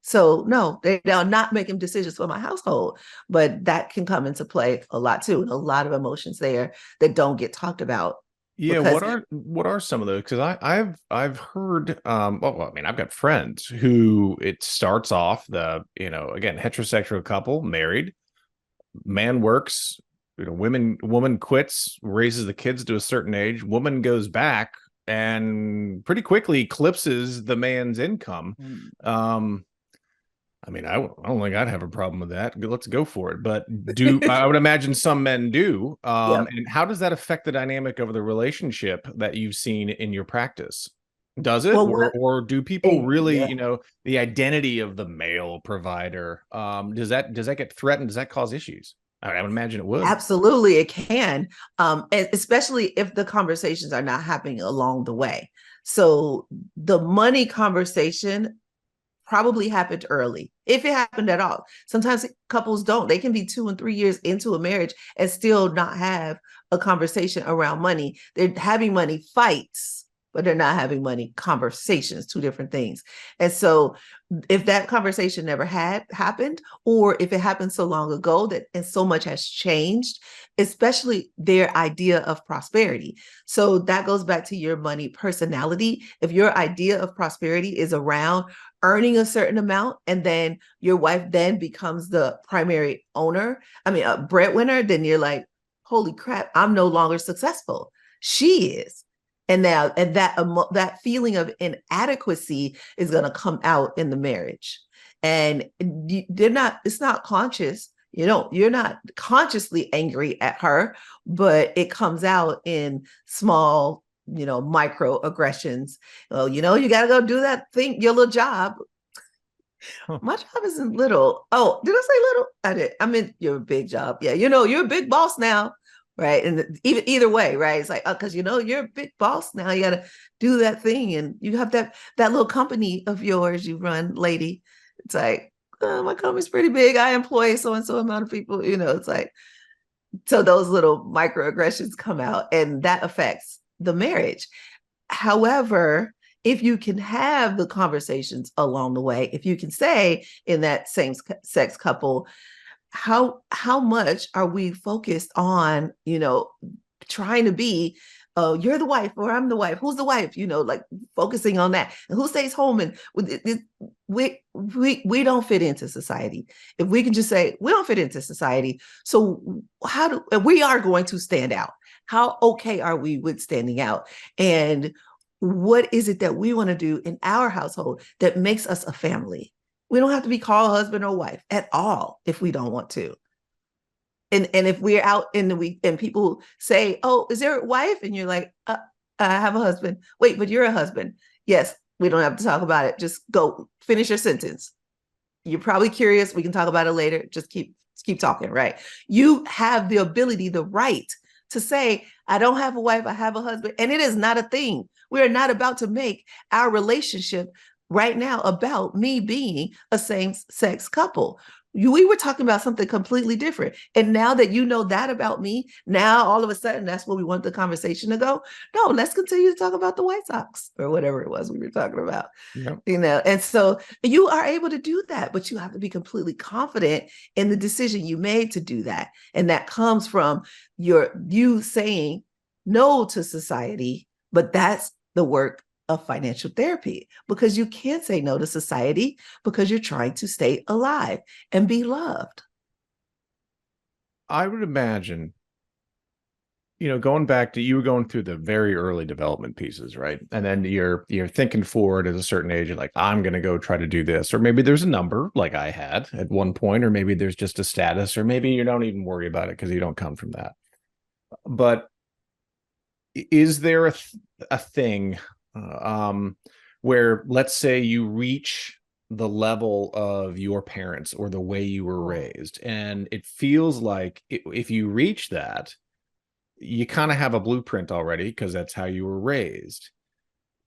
So no, they're not making decisions for my household, but that can come into play a lot too. And a lot of emotions there that don't get talked about. Yeah, Because what are some of those? Because I've heard well, I mean, I've got friends who it starts off again, heterosexual couple, married, man works, woman quits, raises the kids to a certain age, woman goes back and pretty quickly eclipses the man's income. I mean, I don't think I'd have a problem with that. Let's go for it. But I would imagine some men do. yeah. And how does that affect the dynamic of the relationship that you've seen in your practice? Does it, Well, or do people really, yeah. the identity of the male provider? Does that get threatened? Does that cause issues? I would imagine it would. Absolutely, it can, and especially if the conversations are not happening along the way. So the money conversation probably happened early, if it happened at all. Sometimes couples don't. They can be 2 and 3 years into a marriage and still not have a conversation around money. They're having money fights, but they're not having money conversations, two different things. And so if that conversation never had happened, or if it happened so long ago that and so much has changed, especially their idea of prosperity. So that goes back to your money personality. If your idea of prosperity is around earning a certain amount, and then your wife then becomes the primary owner, a breadwinner, then you're like, holy crap, I'm no longer successful. She is. And now, and that feeling of inadequacy is going to come out in the marriage. And it's not conscious. You're not consciously angry at her, but it comes out in small, microaggressions. Well, you got to go do that thing, your little job. My job isn't little. Oh, did I say little? I did. I meant your big job. Yeah, you're a big boss now, right? And either way, right? It's like, because you're a big boss now. You got to do that thing, and you have that little company of yours you run, lady. It's like, my company's pretty big. I employ so and so amount of people. It's like, so those little microaggressions come out, and that affects the marriage. However, if you can have the conversations along the way, if you can say in that same sex couple, how much are we focused on, trying to be, you're the wife or I'm the wife, who's the wife, like focusing on that, and who stays home, and we don't fit into society. If we can just say we don't fit into society, so we are going to stand out. How okay are we with standing out? And what is it that we want to do in our household that makes us a family? We don't have to be called husband or wife at all if we don't want to. And if we're out and people say, "Oh, is there a wife?" and you're like, "I have a husband." Wait, but you're a husband. Yes, we don't have to talk about it. Just go finish your sentence. You're probably curious. We can talk about it later. Just keep talking, right? You have the ability, the right to say, "I don't have a wife, I have a husband." And it is not a thing. We are not about to make our relationship right now about me being a same-sex couple. We were talking about something completely different. And now that you know that about me, now all of a sudden that's where we want the conversation to go. No, let's continue to talk about the White Sox or whatever it was we were talking about. Yep. And so you are able to do that, but you have to be completely confident in the decision you made to do that. And that comes from you saying no to society, but that's the work of financial therapy, because you can't say no to society because you're trying to stay alive and be loved. I would imagine, going back to, you were going through the very early development pieces, right? And then you're thinking forward at a certain age, you're like, I'm going to go try to do this. Or maybe there's a number like I had at one point, or maybe there's just a status, or maybe you don't even worry about it because you don't come from that. But is there a thing where, let's say, you reach the level of your parents or the way you were raised, and it feels like if you reach that, you kind of have a blueprint already because that's how you were raised.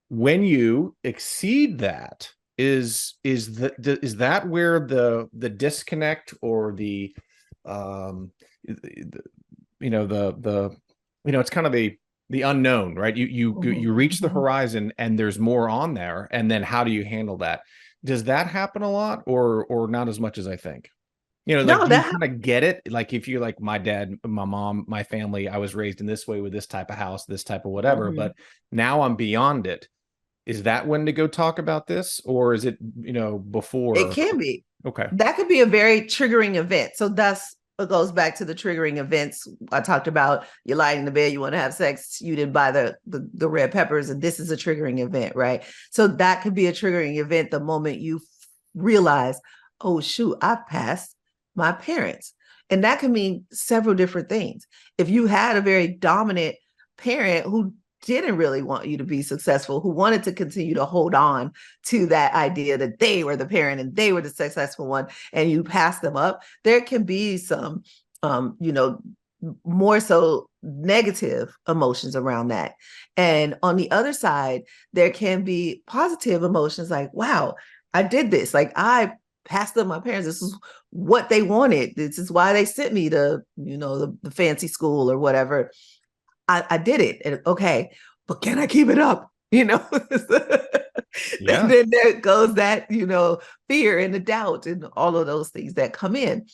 When you exceed that, is that where the disconnect, or the it's kind of the unknown, right? You reach the horizon and there's more on there, and then how do you handle that? Does that happen a lot, or not as much as I think? Like, No, do you that kind of get it? Like, if you're like, my dad, my mom, my family, I was raised in this way with this type of house, this type of whatever, but now I'm beyond it. Is that when to go talk about this, or is it, it before? can be. Okay. That could be a very triggering event. So that's it goes back to the triggering events I talked about. You're lying in the bed, you want to have sex, you didn't buy the red peppers, and this is a triggering event, right? So that could be a triggering event the moment you realize, oh shoot, I've passed my parents. And that can mean several different things. If you had a very dominant parent who didn't really want you to be successful, who wanted to continue to hold on to that idea that they were the parent and they were the successful one, and you pass them up, there can be some, more so negative emotions around that. And on the other side, there can be positive emotions like, wow, I did this. Like, I passed up my parents. This is what they wanted. This is why they sent me to, the fancy school or whatever. I did it. And okay, but can I keep it up? Yeah. Then there goes that, fear and the doubt and all of those things that come in.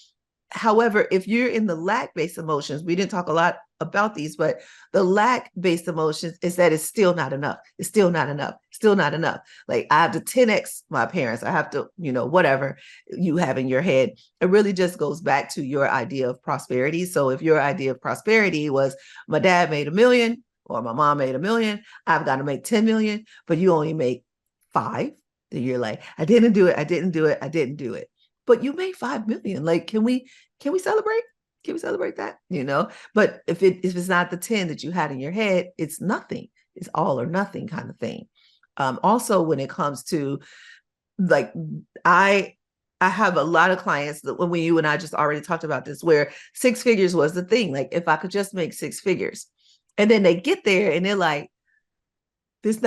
However, if you're in the lack-based emotions, we didn't talk a lot about these, but the lack-based emotions is that it's still not enough. It's still not enough. Still not enough. Like, I have to 10x my parents. I have to, whatever you have in your head. It really just goes back to your idea of prosperity. So if your idea of prosperity was, my dad made $1 million or my mom made $1 million, I've got to make 10 million, but you only make 5, then you're like, I didn't do it. I didn't do it. I didn't do it. But you made 5 million. Like, can we celebrate? Can we celebrate that? But if it's not the 10 that you had in your head, it's nothing. It's all or nothing kind of thing. Also, when it comes to, like, I have a lot of clients that when you and I just already talked about this, where 6 figures was the thing. Like, if I could just make 6 figures, and then they get there and they're like, this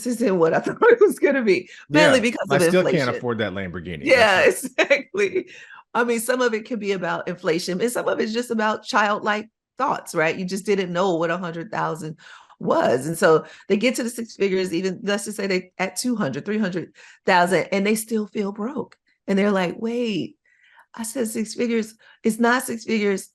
isn't what I thought it was going to be, mainly because of inflation. I still can't afford that Lamborghini. Yeah, exactly. I mean, some of it can be about inflation, and some of it's just about childlike thoughts, right? You just didn't know what 100,000 was. And so they get to the 6 figures, even let's just say they at 200, 300,000, and they still feel broke. And they're like, wait, I said 6 figures. It's not 6 figures.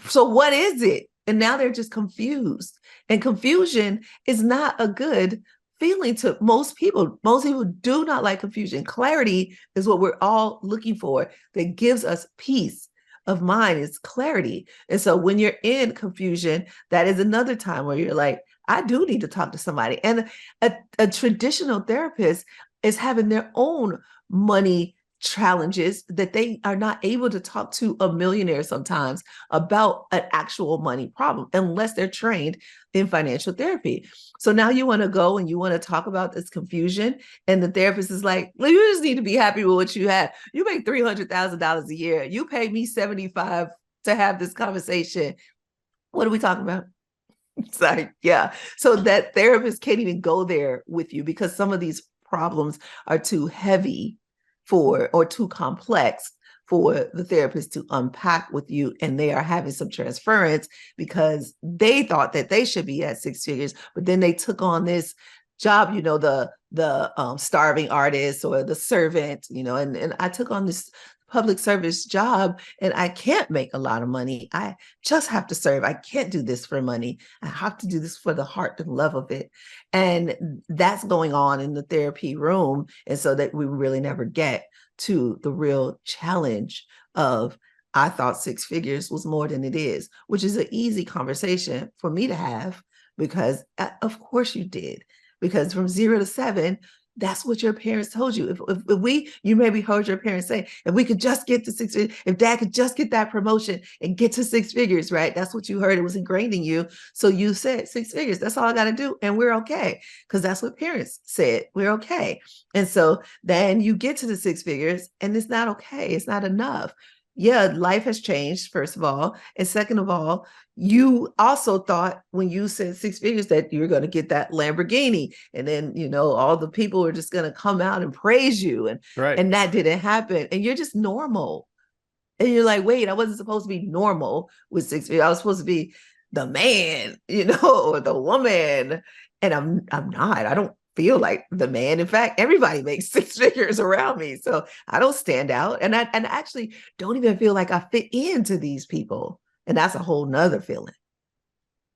So what is it? And now they're just confused. And confusion is not a good feeling to most people. Most people do not like confusion. Clarity is what we're all looking for, that gives us peace of mind, is clarity. And so when you're in confusion, that is another time where you're like, I do need to talk to somebody. And a traditional therapist is having their own money challenges that they are not able to talk to a millionaire sometimes about an actual money problem unless they're trained in financial therapy. So now you want to go and you want to talk about this confusion, and the therapist is like, well, you just need to be happy with what you have. You make $300,000 a year. You pay me $75,000 to have this conversation. What are we talking about? It's like, yeah. So that therapist can't even go there with you because some of these problems are too heavy for or too complex for the therapist to unpack with you, and they are having some transference because they thought that they should be at six figures, but then they took on this job, the starving artist or the servant, and I took on this public service job and I can't make a lot of money. I just have to serve. I can't do this for money. I have to do this for the heart and love of it. And that's going on in the therapy room. And so that we really never get to the real challenge of, I thought six figures was more than it is, which is an easy conversation for me to have because of course you did. Because from 0 to 7, that's what your parents told you. You maybe heard your parents say, if we could just get to six figures, if dad could just get that promotion and get to six figures, right? That's what you heard. It was ingrained in you. So you said six figures, that's all I got to do. And we're okay. Because that's what parents said. We're okay. And so then you get to the six figures and it's not okay. It's not enough. Yeah, life has changed, first of all. And second of all, you also thought when you said six figures that you're going to get that Lamborghini. And then, all the people are just going to come out and praise you. And that didn't happen. And you're just normal. And you're like, wait, I wasn't supposed to be normal with six figures. I was supposed to be the man, or the woman. And I'm not. I don't feel like the man. In fact, everybody makes six figures around me. So I don't stand out. And I actually don't even feel like I fit into these people. And that's a whole nother feeling.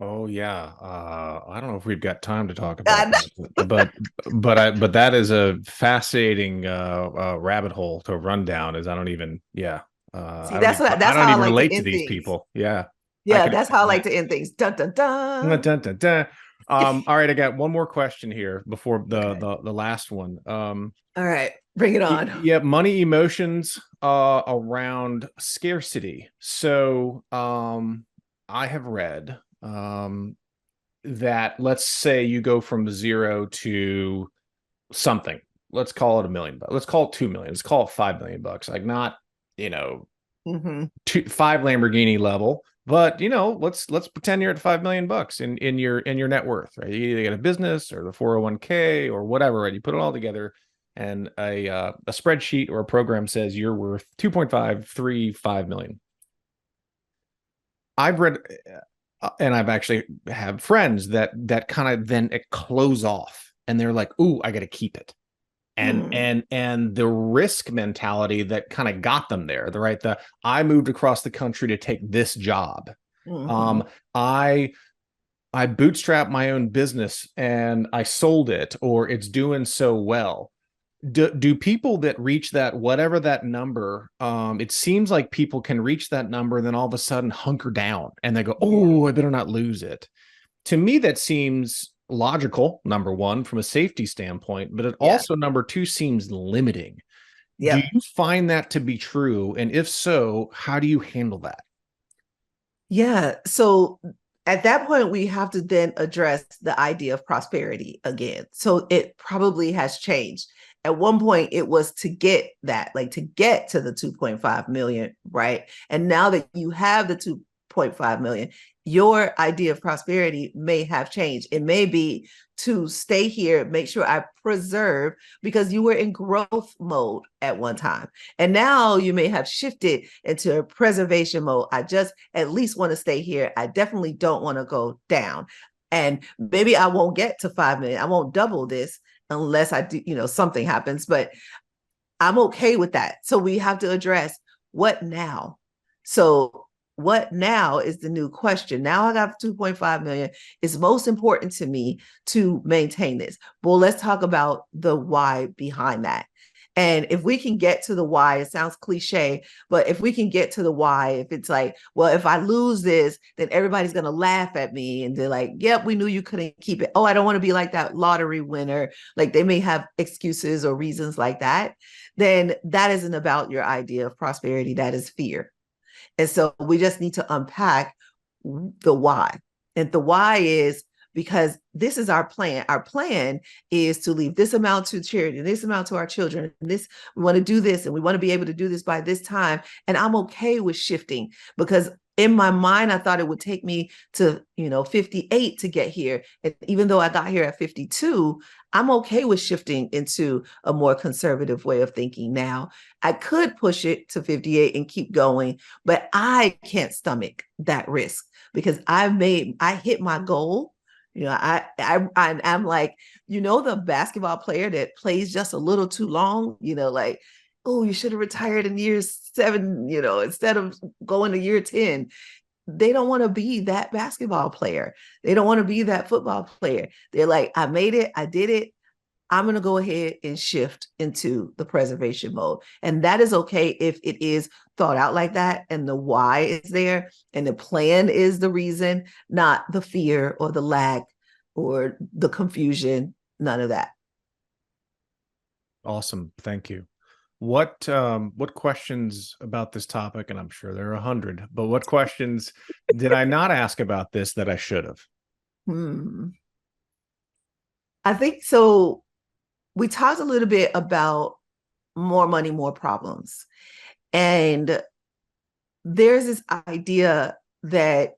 Oh yeah. I don't know if we've got time to talk about that, but that is a fascinating rabbit hole to run down. Is I don't even See, that's how I like relate to to end these things. people. Yeah. That's how I like to end things. Dun dun dun. Dun, dun, dun. All right, I got one more question here before the last one. All right, bring it on. Yeah, money emotions around scarcity. So I have read that, let's say you go from 0 to something. Let's call it $1 million. Let's call it 2 million. Let's call it $5 million. Like not, 5 Lamborghini level, but let's pretend you're at $5 million in your net worth, right? You either get a business or the 401k or whatever, right? You put it all together, and a spreadsheet or a program says you're worth 2.535 million. I've read, and I've actually have friends that kind of then close off, and they're like, "Ooh, I got to keep it." And the risk mentality that kind of got them there, I moved across the country to take this job. I bootstrapped my own business and I sold it, or it's doing so well. Do people that reach that, whatever that number, it seems like people can reach that number and then all of a sudden hunker down and they go, oh, I better not lose it. To me, that seems logical, number one, from a safety standpoint, but it also, number two, seems limiting. Do you find that to be true? And if so, how do you handle that? Yeah. So at that point, we have to then address the idea of prosperity again. So it probably has changed. At one point, it was to get that, like to get to the 2.5 million, right? And now that you have the 2.5 million, your idea of prosperity may have changed. It may be to stay here, make sure I preserve, because you were in growth mode at one time. And now you may have shifted into preservation mode. I just at least want to stay here. I definitely don't want to go down. And maybe I won't get to 5 million. I won't double this unless I do, something happens, but I'm okay with that. So we have to address what now. So what now is the new question. Now I got 2.5 million. It's most important to me to maintain this. Well, let's talk about the why behind that. And if we can get to the why, it sounds cliche, but if we can get to the why, if it's like, well, if I lose this, then everybody's going to laugh at me. And they're like, yep, we knew you couldn't keep it. Oh, I don't want to be like that lottery winner. Like they may have excuses or reasons like that. Then that isn't about your idea of prosperity. That is fear. And so we just need to unpack the why. And the why is because this is our plan. Our plan is to leave this amount to charity, this amount to our children. And this, we want to do this, and we want to be able to do this by this time. And I'm okay with shifting, because in my mind, I thought it would take me to, 58 to get here. And even though I got here at 52, I'm okay with shifting into a more conservative way of thinking now. I could push it to 58 and keep going, but I can't stomach that risk because I hit my goal. I'm like, the basketball player that plays just a little too long, like, oh, you should have retired in year 7, instead of going to year 10. They don't want to be that basketball player. They don't want to be that football player. They're like, I made it. I did it. I'm going to go ahead and shift into the preservation mode. And that is okay if it is thought out like that and the why is there and the plan is the reason, not the fear or the lack or the confusion, none of that. Awesome. Thank you. What questions about this topic, and I'm sure there are 100, but what questions did I not ask about this that I should have? I think so. We talked a little bit about more money, more problems. And there's this idea that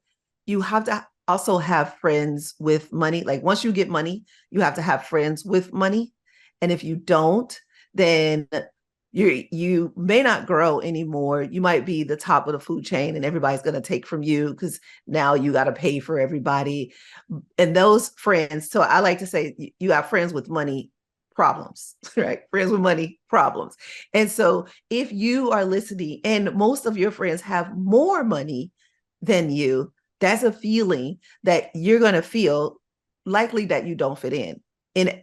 you have to also have friends with money. Like once you get money, you have to have friends with money. And if you don't, then you may not grow anymore. You might be the top of the food chain and everybody's going to take from you because now you got to pay for everybody. And those friends, so I like to say you have friends with money problems, right? Friends with money problems. And so if you are listening and most of your friends have more money than you, that's a feeling that you're going to feel likely that you don't fit in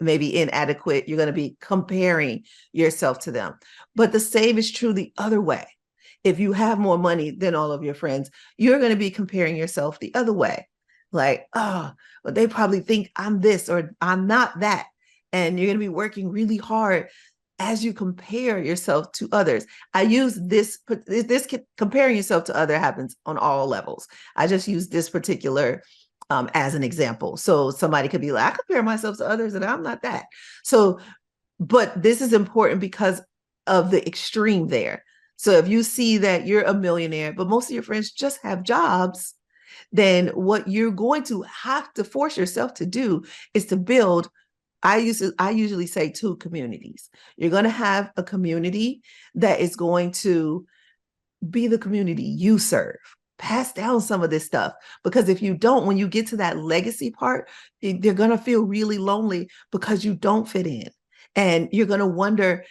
maybe inadequate. You're going to be comparing yourself to them. But the same is true the other way. If you have more money than all of your friends, you're going to be comparing yourself the other way. Like, oh, well, they probably think I'm this or I'm not that. And you're going to be working really hard as you compare yourself to others. I use this comparing yourself to other happens on all levels. I just use this particular as an example. So somebody could be like, I compare myself to others and I'm not that. So, but this is important because of the extreme there. So if you see that you're a millionaire, but most of your friends just have jobs, then what you're going to have to force yourself to do is to build, I usually say 2 communities. You're going to have a community that is going to be the community you serve. Pass down some of this stuff, because if you don't, when you get to that legacy part, they're going to feel really lonely because you don't fit in. And you're going to wonder,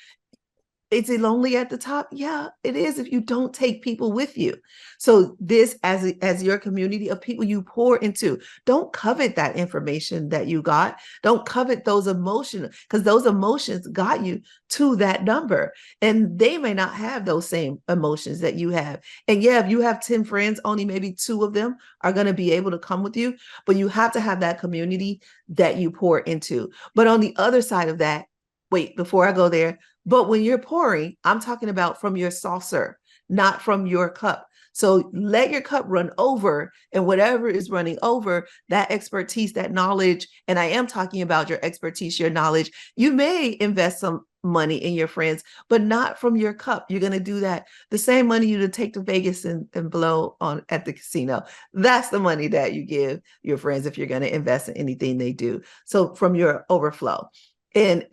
is it lonely at the top? Yeah, it is if you don't take people with you. So this as your community of people you pour into, don't covet that information that you got. Don't covet those emotions, because those emotions got you to that number. And they may not have those same emotions that you have. And yeah, if you have 10 friends, only maybe 2 of them are going to be able to come with you. But you have to have that community that you pour into. But on the other side of that, wait, before I go there, but when you're pouring, I'm talking about from your saucer, not from your cup. So let your cup run over, and whatever is running over, that expertise, that knowledge, and I am talking about your expertise, your knowledge, you may invest some money in your friends, but not from your cup. You're going to do that. The same money you to take to Vegas and blow on at the casino. That's the money that you give your friends if you're going to invest in anything they do. So from your overflow. And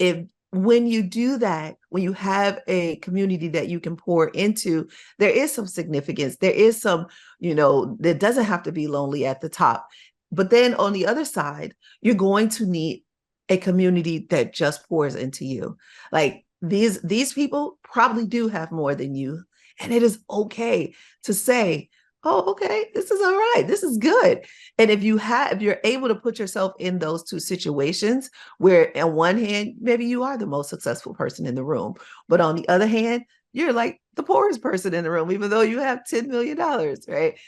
when you do that, when you have a community that you can pour into, there is some significance. There is some, there doesn't have to be lonely at the top. But then on the other side, you're going to need a community that just pours into you. Like these people probably do have more than you. And it is okay to say, oh, okay, this is all right. This is good. And if you're able to put yourself in those 2 situations where on one hand, maybe you are the most successful person in the room, but on the other hand, you're like the poorest person in the room, even though you have $10 million, right?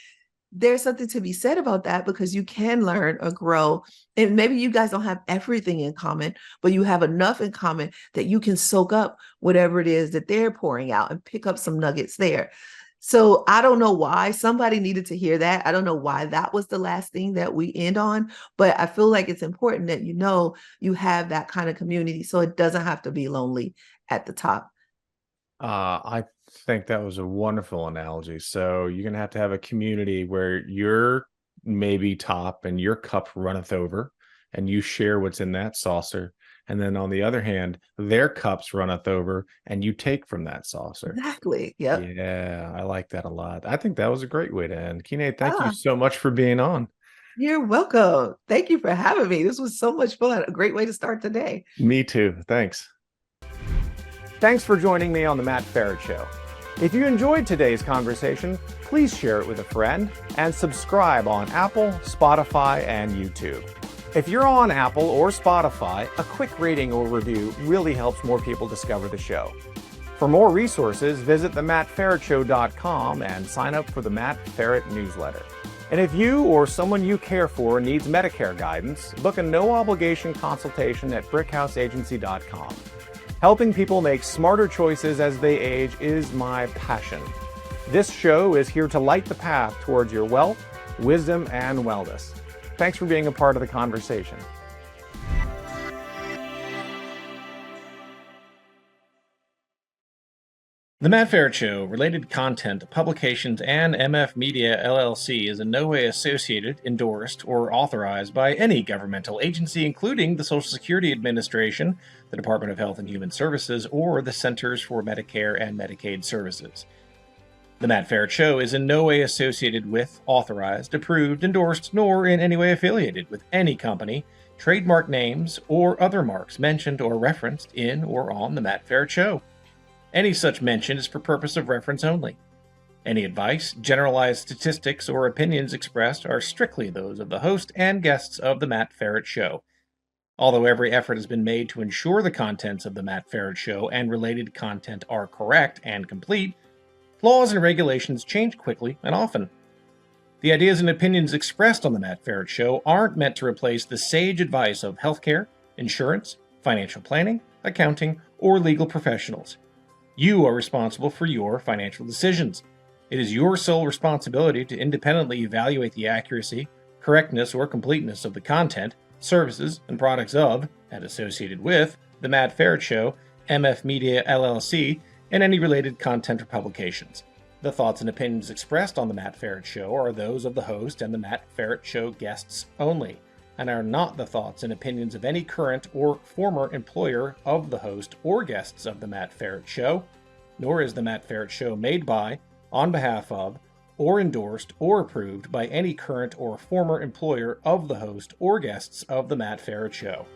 There's something to be said about that, because you can learn or grow. And maybe you guys don't have everything in common, but you have enough in common that you can soak up whatever it is that they're pouring out and pick up some nuggets there. So I don't know why somebody needed to hear that. I don't know why that was the last thing that we end on, but I feel like it's important that you have that kind of community so it doesn't have to be lonely at the top. I think that was a wonderful analogy. So you're gonna have to have a community where you're maybe top and your cup runneth over, and you share what's in that saucer. And then on the other hand, their cups runneth over, and you take from that saucer. Exactly. Yep. Yeah, I like that a lot. I think that was a great way to end. Kine, thank you Ah, so much for being on. you're welcome. Thank you for having me. This was so much fun. A great way to start the day. Me too. Thanks. Thanks for joining me on The Matt Ferret Show. If you enjoyed today's conversation, please share it with a friend and subscribe on Apple, Spotify, and YouTube. If you're on Apple or Spotify, a quick rating or review really helps more people discover the show. For more resources, visit themattferretshow.com and sign up for the Matt Ferret newsletter. And if you or someone you care for needs Medicare guidance, book a no-obligation consultation at brickhouseagency.com. Helping people make smarter choices as they age is my passion. This show is here to light the path towards your wealth, wisdom, and wellness. Thanks for being a part of the conversation. The Matt Ferret Show, related content, publications, and MF Media LLC is in no way associated, endorsed, or authorized by any governmental agency, including the Social Security Administration, the Department of Health and Human Services, or the Centers for Medicare and Medicaid Services. The Matt Ferret Show is in no way associated with, authorized, approved, endorsed, nor in any way affiliated with any company, trademark names, or other marks mentioned or referenced in or on The Matt Ferret Show. Any such mention is for purpose of reference only. Any advice, generalized statistics, or opinions expressed are strictly those of the host and guests of The Matt Ferret Show. Although every effort has been made to ensure the contents of The Matt Ferret Show and related content are correct and complete, laws and regulations change quickly and often. The ideas and opinions expressed on The Matt Ferret Show aren't meant to replace the sage advice of healthcare, insurance, financial planning, accounting, or legal professionals. You are responsible for your financial decisions. It is your sole responsibility to independently evaluate the accuracy, correctness, or completeness of the content, services, and products of, and associated with, The Matt Ferret Show, MF Media LLC, and any related content or publications. The thoughts and opinions expressed on The Matt Ferret Show are those of the host and The Matt Ferret Show guests only, and are not the thoughts and opinions of any current or former employer of the host or guests of The Matt Ferret Show, nor is The Matt Ferret Show made by, on behalf of, or endorsed or approved by any current or former employer of the host or guests of The Matt Ferret Show.